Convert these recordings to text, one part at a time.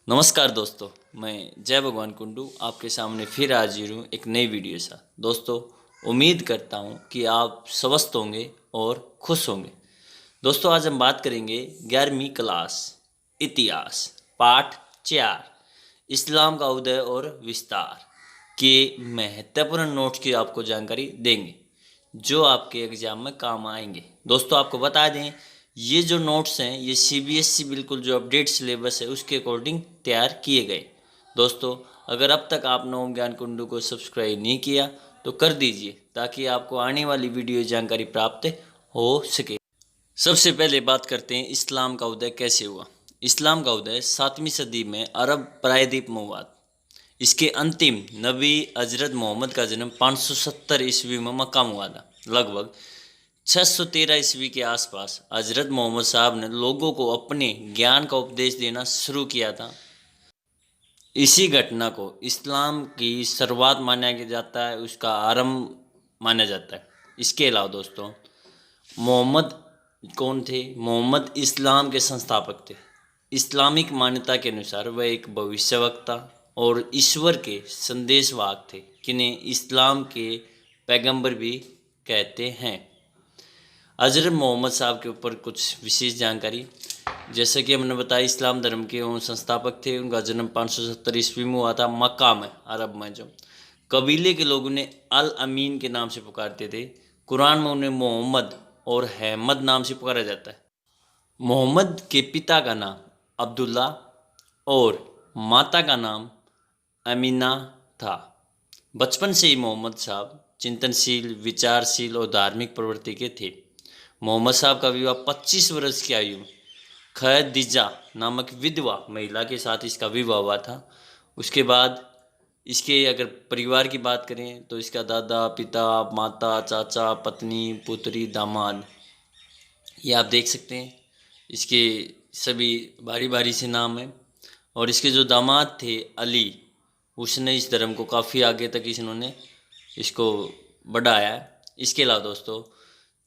नमस्कार दोस्तों, मैं जय भगवान कुंडू आपके सामने फिर हाजिर हूँ एक नई वीडियो के साथ। दोस्तों, उम्मीद करता हूँ कि आप स्वस्थ होंगे और खुश होंगे। दोस्तों, आज हम बात करेंगे 11वीं क्लास इतिहास पाठ 4 इस्लाम का उदय और विस्तार के महत्वपूर्ण नोट्स की आपको जानकारी देंगे जो आपके एग्जाम में काम आएंगे। दोस्तों, आपको बता दें, ये जो नोट्स हैं ये सीबीएसई बिल्कुल जो अपडेट सिलेबस है उसके अकॉर्डिंग तैयार किए गए। दोस्तों, अगर अब तक आपने ओम ज्ञान कुंडू को सब्सक्राइब नहीं किया तो कर दीजिए ताकि आपको आने वाली वीडियो जानकारी प्राप्त हो सके। सबसे पहले बात करते हैं इस्लाम का उदय कैसे हुआ। इस्लाम का उदय 7वीं सदी में अरब प्रायद्वीप में हुआ। इसके अंतिम नबी हजरत मोहम्मद का जन्म 570 ईस्वी में मक्का में हुआ था। लगभग 613 ईस्वी के आसपास हजरत मोहम्मद साहब ने लोगों को अपने ज्ञान का उपदेश देना शुरू किया था। इसी घटना को इस्लाम की शुरुआत माना जाता है, उसका आरंभ माना जाता है। इसके अलावा दोस्तों, मोहम्मद कौन थे? मोहम्मद इस्लाम के संस्थापक थे। इस्लामिक मान्यता के अनुसार वह एक भविष्यवक्ता और ईश्वर के संदेशवाहक थे, जिन्हें इस्लाम के पैगंबर भी कहते हैं। हज़रत मोहम्मद साहब के ऊपर कुछ विशेष जानकारी, जैसे कि हमने बताया, इस्लाम धर्म के वो संस्थापक थे। उनका जन्म 570 ईस्वी में हुआ था मक्का में, अरब में। जो कबीले के लोग उन्हें अल अमीन के नाम से पुकारते थे। कुरान में उन्हें मोहम्मद और अहमद नाम से पुकारा जाता है। मोहम्मद के पिता का नाम अब्दुल्ला और माता का नाम अमीना था। बचपन से ही मोहम्मद साहब चिंतनशील, विचारशील और धार्मिक प्रवृत्ति के थे। मोहम्मद साहब का विवाह 25 वर्ष की आयु में खदीजा नामक विधवा महिला के साथ इसका विवाह हुआ था। उसके बाद इसके अगर परिवार की बात करें तो इसका दादा, पिता, माता, चाचा, पत्नी, पुत्री, दामाद, ये आप देख सकते हैं। इसके सभी बारी बारी से नाम हैं। और इसके जो दामाद थे अली, उसने इस धर्म को काफ़ी आगे तक इन्होंने इसको बढ़ाया है। इसके अलावा दोस्तों,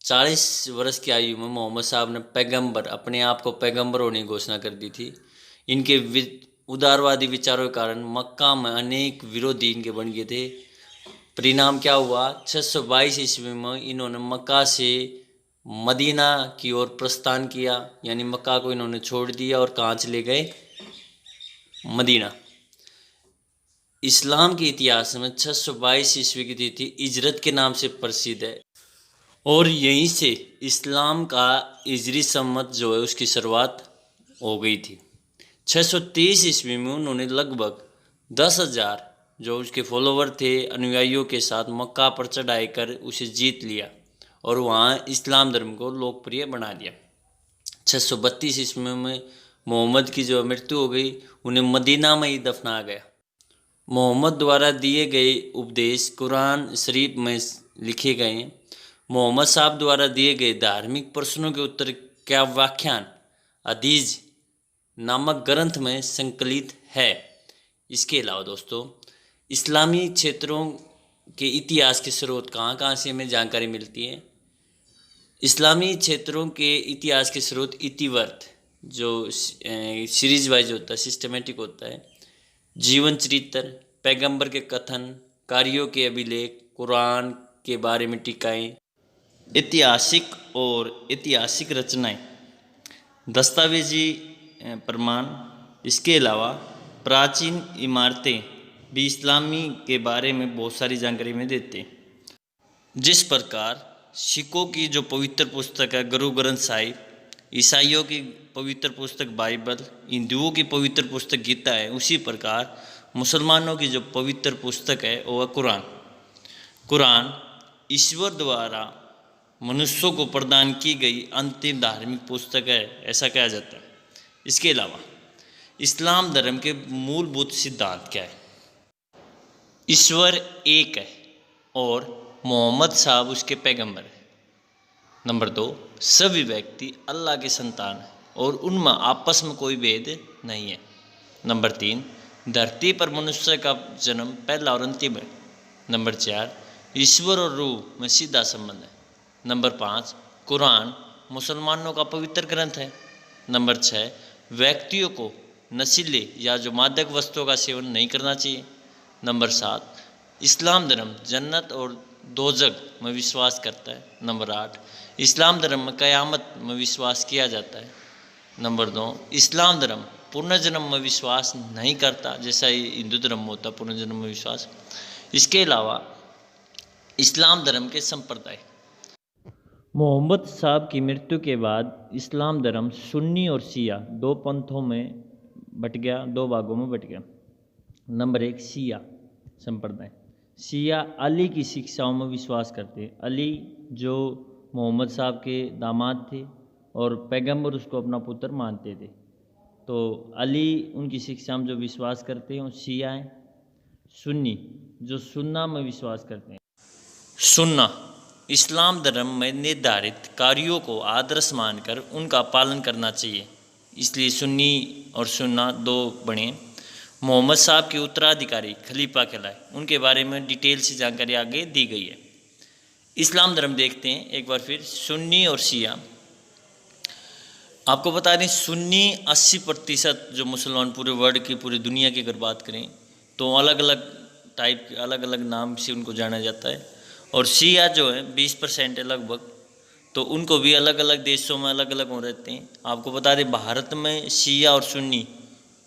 40 वर्ष की आयु में मोहम्मद साहब ने पैगंबर, अपने आप को पैगंबर होने की घोषणा कर दी थी। इनके उदारवादी विचारों के कारण मक्का में अनेक विरोधी इनके बन गए थे। परिणाम क्या हुआ? 622 ईस्वी में इन्होंने मक्का से मदीना की ओर प्रस्थान किया, यानी मक्का को इन्होंने छोड़ दिया और कहाँ चले गए? मदीना। इस्लाम के इतिहास में 622 ईस्वी की तिथि हिजरत के नाम से प्रसिद्ध है और यहीं से इस्लाम का हिजरी सम्मत जो है उसकी शुरुआत हो गई थी। 623 ईस्वी में उन्होंने लगभग 10,000 जो उसके फॉलोवर थे, अनुयायियों के साथ मक्का पर चढ़ाई कर उसे जीत लिया और वहाँ इस्लाम धर्म को लोकप्रिय बना दिया। 632 ईस्वी में मोहम्मद की जो मृत्यु हो गई, उन्हें मदीना में ही दफनाया गया। मोहम्मद द्वारा दिए गए उपदेश कुरान शरीफ में लिखे गए हैं। मोहम्मद साहब द्वारा दिए गए धार्मिक प्रश्नों के उत्तर क्या व्याख्यान हदीस नामक ग्रंथ में संकलित है। इसके अलावा दोस्तों, इस्लामी क्षेत्रों के इतिहास के स्रोत कहाँ कहाँ से हमें जानकारी मिलती है? इस्लामी क्षेत्रों के इतिहास के स्रोत इतिवर्थ, जो सीरीज वाइज होता है, सिस्टमेटिक होता है, जीवन चरित्र, पैगंबर के कथन, कार्यों के अभिलेख, कुरान के बारे में टीकाएँ, ऐतिहासिक और ऐतिहासिक रचनाएं, दस्तावेजी प्रमाण। इसके अलावा प्राचीन इमारतें भी इस्लामी के बारे में बहुत सारी जानकारी में देते हैं। जिस प्रकार सिखों की जो पवित्र पुस्तक है गुरु ग्रंथ साहिब, ईसाइयों की पवित्र पुस्तक बाइबल, हिंदुओं की पवित्र पुस्तक गीता है, उसी प्रकार मुसलमानों की जो पवित्र पुस्तक है वो है कुरान। कुरान ईश्वर द्वारा मनुष्यों को प्रदान की गई अंतिम धार्मिक पुस्तक है, ऐसा कहा जाता है। इसके अलावा इस्लाम धर्म के मूलभूत सिद्धांत क्या है? ईश्वर एक है और मोहम्मद साहब उसके पैगंबर है। नंबर 2, सभी व्यक्ति अल्लाह के संतान है और उनमें आपस में कोई भेद नहीं है। नंबर 3, धरती पर मनुष्य का जन्म पहला और अंतिम है। नंबर 4, ईश्वर और रूह में सीधा संबंध है। नंबर 5, कुरान मुसलमानों का पवित्र ग्रंथ है। नंबर 6, व्यक्तियों को नशीले या जो मादक वस्तुओं का सेवन नहीं करना चाहिए। नंबर 7, इस्लाम धर्म जन्नत और दोजख में विश्वास करता है। नंबर 8, इस्लाम धर्म में क़यामत में विश्वास किया जाता है। नंबर 2, इस्लाम धर्म पुनर्जन्म में विश्वास नहीं करता, जैसा ये हिंदू धर्म में होता पुनर्जन्म में विश्वास। इसके अलावा इस्लाम धर्म के संप्रदाय। मोहम्मद साहब की मृत्यु के बाद इस्लाम धर्म सुन्नी और शिया दो पंथों में बट गया, दो भागों में बट गया। नंबर 1, शिया संप्रदाय। शिया अली की शिक्षाओं में विश्वास करते हैं। अली जो मोहम्मद साहब के दामाद थे और पैगंबर उसको अपना पुत्र मानते थे, तो अली उनकी शिक्षा में जो विश्वास करते हैं वो शिया हैं। सुन्नी जो सुन्ना में विश्वास करते हैं। सुन्ना इस्लाम धर्म में निर्धारित कार्यों को आदर्श मानकर उनका पालन करना चाहिए, इसलिए सुन्नी और सुन्ना दो बने। मोहम्मद साहब के उत्तराधिकारी खलीफा कहलाए, उनके बारे में डिटेल से जानकारी आगे दी गई है। इस्लाम धर्म देखते हैं एक बार फिर, सुन्नी और शिया। आपको बता दें सुन्नी 80% जो मुसलमान पूरे वर्ल्ड की पूरी दुनिया की अगर बात करें तो अलग अलग टाइप के अलग अलग नाम से उनको जाना जाता है, और शिया जो है 20% है लगभग, तो उनको भी अलग अलग देशों में अलग अलग हो रहते हैं। आपको बता दें भारत में शिया और सुन्नी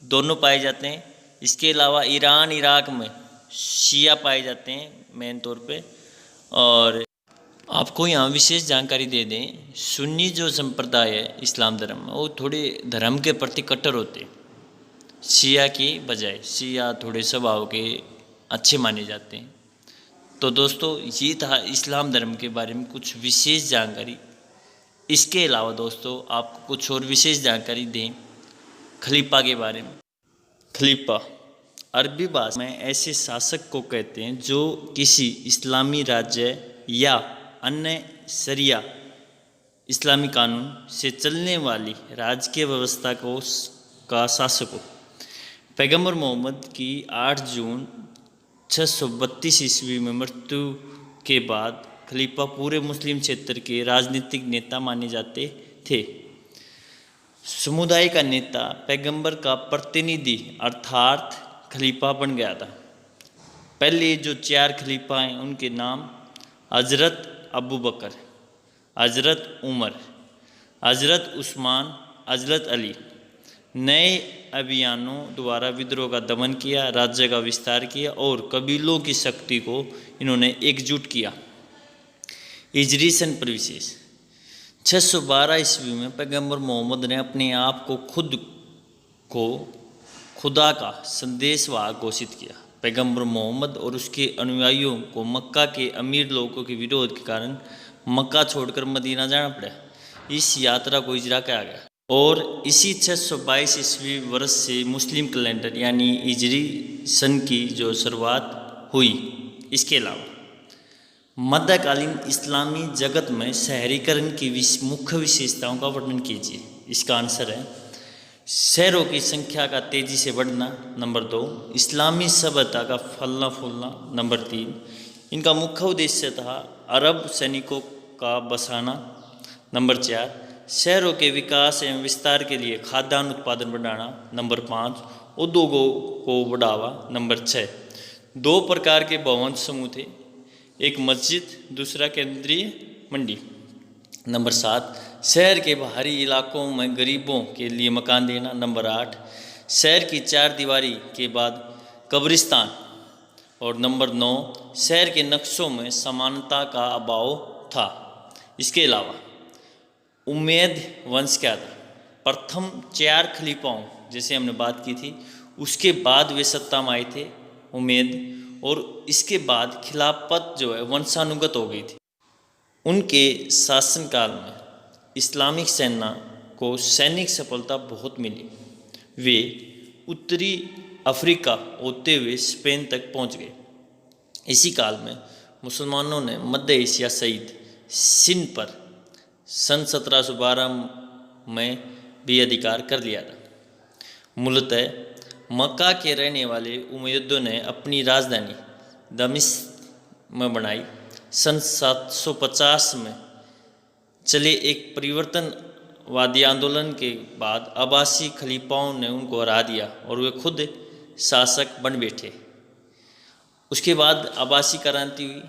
दोनों पाए जाते हैं। इसके अलावा ईरान इराक में शिया पाए जाते हैं मेन तौर पे। और आपको यहाँ विशेष जानकारी दे दें, सुन्नी जो संप्रदाय है इस्लाम धर्म में वो थोड़े धर्म के प्रति कट्टर होते हैं शिया की बजाय। शिया थोड़े स्वभाव के अच्छे माने जाते हैं। तो दोस्तों ये था इस्लाम धर्म के बारे में कुछ विशेष जानकारी। इसके अलावा दोस्तों आपको कुछ और विशेष जानकारी दें खलीफा के बारे में। खलीफा अरबी भाषा में ऐसे शासक को कहते हैं जो किसी इस्लामी राज्य या अन्य शरिया इस्लामी कानून से चलने वाली राजकीय व्यवस्था का शासक हो। पैगंबर मोहम्मद की 8 जून 632 ईस्वी में मृत्यु के बाद खलीफा पूरे मुस्लिम क्षेत्र के राजनीतिक नेता माने जाते थे। समुदाय का नेता पैगंबर का प्रतिनिधि अर्थात खलीफा बन गया था। पहले जो 4 खलीफा हैं उनके नाम हजरत अबू बकर, हजरत उमर, हजरत उस्मान, हजरत अली। नए अभियानों द्वारा विद्रोह का दमन किया, राज्य का विस्तार किया और कबीलों की शक्ति को इन्होंने एकजुट किया। हिजरी सन पर विशेष 612 ईस्वी में पैगंबर मोहम्मद ने अपने आप को खुदा का संदेशवाहक घोषित किया। पैगंबर मोहम्मद और उसके अनुयायियों को मक्का के अमीर लोगों के विरोध के कारण मक्का छोड़कर मदीना जाना पड़ा। इस यात्रा को हिजरा कहा गया और इसी 622 ईस्वी वर्ष से मुस्लिम कैलेंडर यानी हिजरी सन की जो शुरुआत हुई। इसके अलावा मध्यकालीन इस्लामी जगत में शहरीकरण की मुख्य विशेषताओं का वर्णन कीजिए। इसका आंसर है शहरों की संख्या का तेजी से बढ़ना। नंबर 2, इस्लामी सभ्यता का फलना फूलना। नंबर 3, इनका मुख्य उद्देश्य था अरब सैनिकों का बसाना। नंबर 4, शहरों के विकास एवं विस्तार के लिए खाद्यान्न उत्पादन बढ़ाना। नंबर 5, उद्योगों को बढ़ावा। नंबर 6, 2 प्रकार के भवन समूह थे, एक मस्जिद, दूसरा केंद्रीय मंडी। नंबर 7, शहर के बाहरी इलाकों में गरीबों के लिए मकान देना। नंबर 8, शहर की 4 दीवारी के बाद कब्रिस्तान। और नंबर 9, शहर के नक्शों में समानता का अभाव था। इसके अलावा उम्मैद वंश क्या था? प्रथम 4 खलीफाओं जैसे हमने बात की थी उसके बाद वे सत्ता में आए थे उम्मैद, और इसके बाद खिलाफत जो है वंशानुगत हो गई थी। उनके शासनकाल में इस्लामिक सेना को सैनिक सफलता बहुत मिली। वे उत्तरी अफ्रीका होते हुए स्पेन तक पहुंच गए। इसी काल में मुसलमानों ने मध्य एशिया सहित सिंध पर सन 1712 में भी अधिकार कर लिया था। मूलतः मक्का के रहने वाले उमैयदों ने अपनी राजधानी दमिश्क में बनाई। सन 750 में चले एक परिवर्तन वादी आंदोलन के बाद अब्बासी खलीफाओं ने उनको हरा दिया और वे खुद शासक बन बैठे। उसके बाद अब्बासी क्रांति हुई।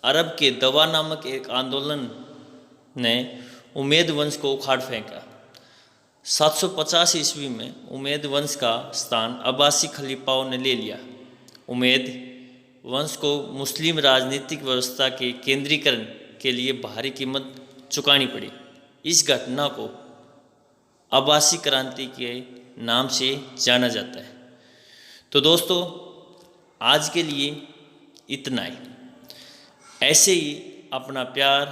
अरब के दवा नामक एक आंदोलन ने उमैयद वंश को उखाड़ फेंका। 750 ईस्वी में उमैयद वंश का स्थान अब्बासी खलीफाओं ने ले लिया। उमैयद वंश को मुस्लिम राजनीतिक व्यवस्था के केंद्रीकरण के लिए भारी कीमत चुकानी पड़ी। इस घटना को अब्बासी क्रांति के नाम से जाना जाता है। तो दोस्तों, आज के लिए इतना ही। ऐसे ही अपना प्यार,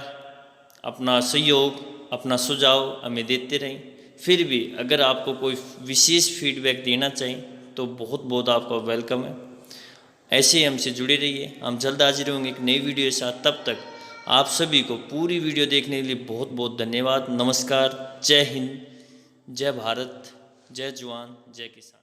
अपना सहयोग, अपना सुझाव हमें देते रहें। फिर भी अगर आपको कोई विशेष फीडबैक देना चाहिए तो बहुत बहुत आपका वेलकम है। ऐसे ही हमसे जुड़े रहिए। हम जल्द हाजिर होंगे एक नई वीडियो के साथ। तब तक आप सभी को पूरी वीडियो देखने के लिए बहुत बहुत धन्यवाद। नमस्कार। जय हिंद, जय भारत, जय जवान, जय किसान।